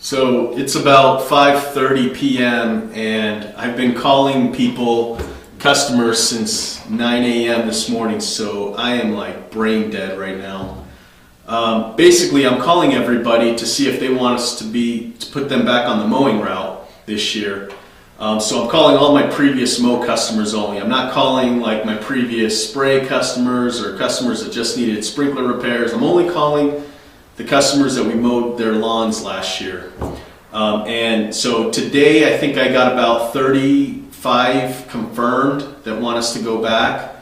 So it's about 5:30 p.m. and I've been calling people, customers, since 9 a.m. this morning, so I am like brain dead right now. Basically, I'm calling everybody to see if they want us to put them back on the mowing route this year. So I'm calling all my previous mow customers only. I'm not calling like my previous spray customers or customers that just needed sprinkler repairs. I'm only calling the customers that we mowed their lawns last year. And so today I think I got about 35 confirmed that want us to go back.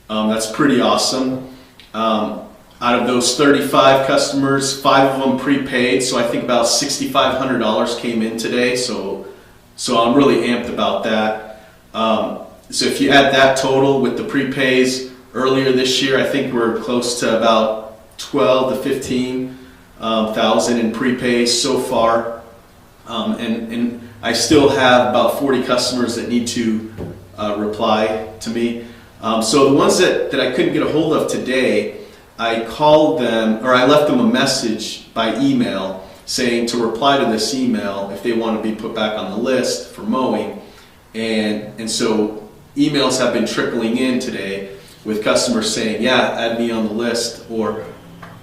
That's pretty awesome. Out of those 35 customers, 5 of them prepaid, so I think about $6,500 came in today, so I'm really amped about that. So if you add that total with the prepays earlier this year, I think we're close to about 12 to 15,000 in prepays so far, and I still have about 40 customers that need to reply to me. So the ones that I couldn't get a hold of today, I called them, or I left them a message by email saying to reply to this email if they want to be put back on the list for mowing, and so emails have been trickling in today with customers saying, yeah, add me on the list, or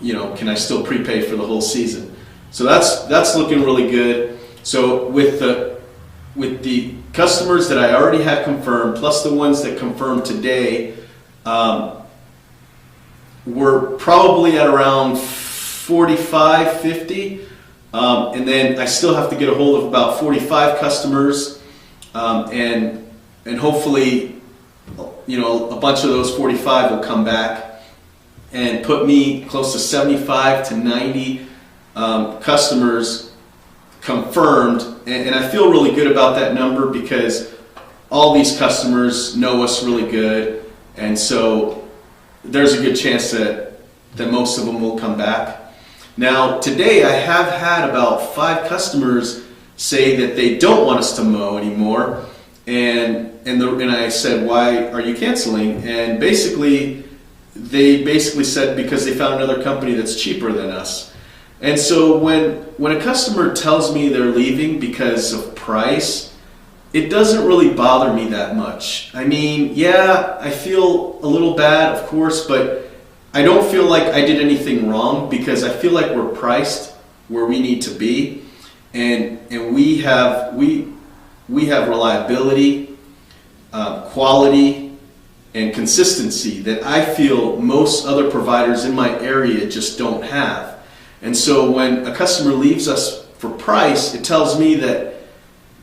can I still prepay for the whole season? So that's looking really good. So with the customers that I already had confirmed, plus the ones that confirmed today, we're probably at around 45, 50. And then I still have to get a hold of about 45 customers, and hopefully, a bunch of those 45 will come back and put me close to 75 to 90 customers confirmed, and I feel really good about that number because all these customers know us really good, and so there's a good chance that most of them will come back. Now today I have had about 5 customers say that they don't want us to mow anymore, and I said, why are you canceling? And they said because they found another company that's cheaper than us. And so when a customer tells me they're leaving because of price, it doesn't really bother me that much. I mean, yeah, I feel a little bad, of course, but I don't feel like I did anything wrong because I feel like we're priced where we need to be, and we have reliability, quality, and consistency that I feel most other providers in my area just don't have. And so when a customer leaves us for price, it tells me that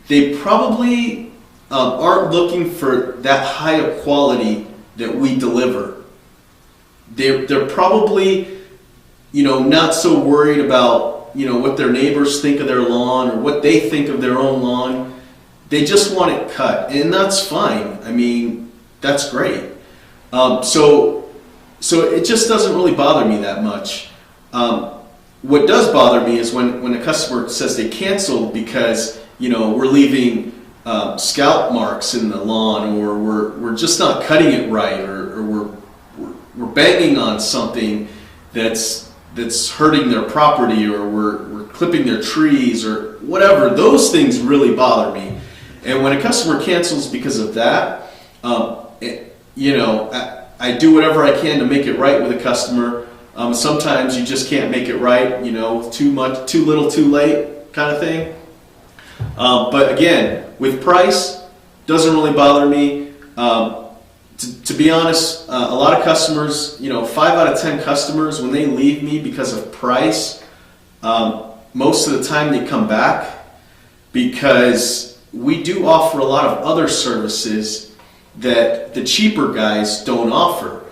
they probably aren't looking for that high of quality that we deliver. They're probably, not so worried about, what their neighbors think of their lawn or what they think of their own lawn. They just want it cut, and that's fine. I mean, that's great. So it just doesn't really bother me that much. What does bother me is when a customer says they canceled because, we're leaving scalp marks in the lawn, or we're just not cutting it right, or we're banging on something that's hurting their property, or we're clipping their trees, or whatever. Those things really bother me. And when a customer cancels because of that, I do whatever I can to make it right with a customer. Sometimes you just can't make it right, too much, too little, too late kind of thing. But again, with price, doesn't really bother me. To be honest, a lot of customers, 5 out of 10 customers, when they leave me because of price, most of the time they come back because we do offer a lot of other services that the cheaper guys don't offer.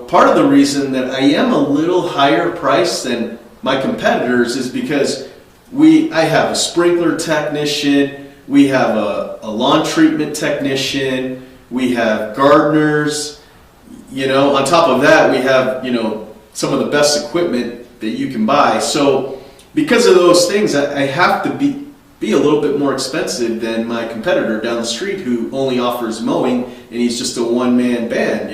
Part of the reason that I am a little higher priced than my competitors is because I have a sprinkler technician, we have a lawn treatment technician, we have gardeners, on top of that we have, some of the best equipment that you can buy. So because of those things, I have to be a little bit more expensive than my competitor down the street who only offers mowing, and he's just a one-man band,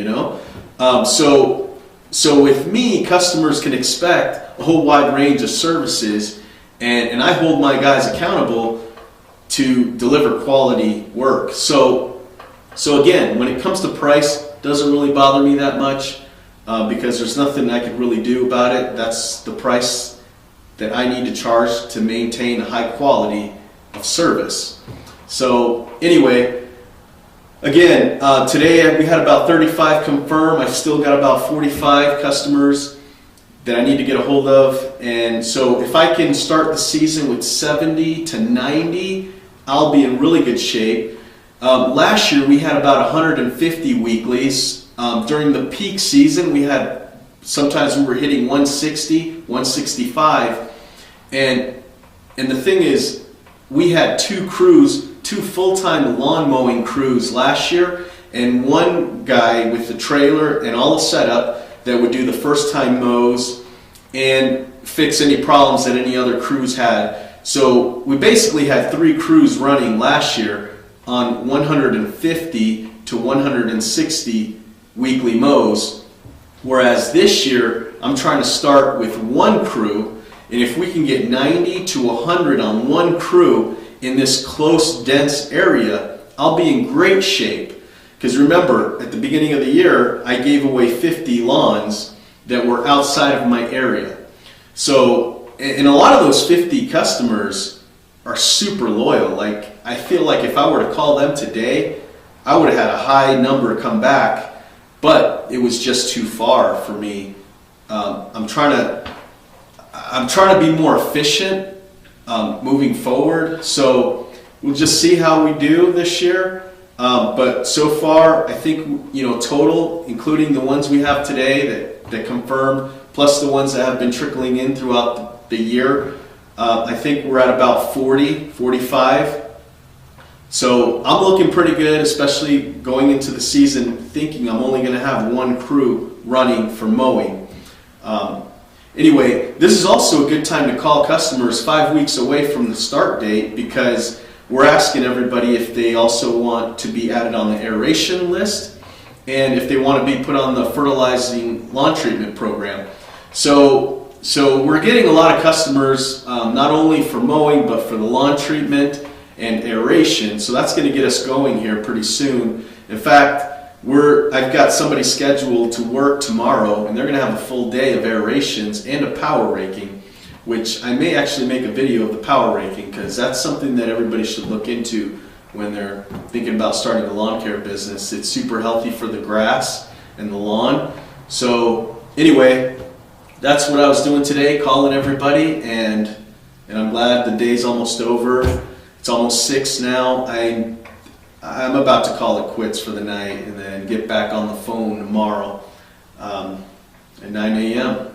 So with me, customers can expect a whole wide range of services, and I hold my guys accountable to deliver quality work. So again, when it comes to price, doesn't really bother me that much because there's nothing I could really do about it. That's the price that I need to charge to maintain a high quality of service. So anyway, again, today we had about 35 confirm. I've still got about 45 customers that I need to get a hold of. And so if I can start the season with 70 to 90, I'll be in really good shape. Last year we had about 150 weeklies. During the peak season we had, sometimes we were hitting 160, 165. And the thing is, we had two full-time lawn mowing crews last year, and one guy with the trailer and all the setup that would do the first-time mows and fix any problems that any other crews had. So we basically had 3 crews running last year on 150 to 160 weekly mows, whereas this year I'm trying to start with 1 crew, and if we can get 90 to 100 on 1 crew in this close, dense area, I'll be in great shape. Because remember, at the beginning of the year, I gave away 50 lawns that were outside of my area. So, and a lot of those 50 customers are super loyal. Like, I feel like if I were to call them today, I would have had a high number come back, but it was just too far for me. I'm trying to be more efficient moving forward, so we'll just see how we do this year. But so far, I think, total, including the ones we have today that confirmed, plus the ones that have been trickling in throughout the year, I think we're at about 40, 45. So I'm looking pretty good, especially going into the season thinking I'm only going to have 1 crew running for mowing. Anyway, this is also a good time to call customers 5 weeks away from the start date, because we're asking everybody if they also want to be added on the aeration list and if they want to be put on the fertilizing lawn treatment program. So we're getting a lot of customers, not only for mowing but for the lawn treatment and aeration. So that's going to get us going here pretty soon. In fact, I've got somebody scheduled to work tomorrow, and they're going to have a full day of aerations and a power raking, which I may actually make a video of the power raking, because that's something that everybody should look into when they're thinking about starting a lawn care business. It's super healthy for the grass and the lawn. So anyway, that's what I was doing today, calling everybody, and I'm glad the day's almost over. It's almost 6 now. I'm about to call it quits for the night and then get back on the phone tomorrow at 9 a.m.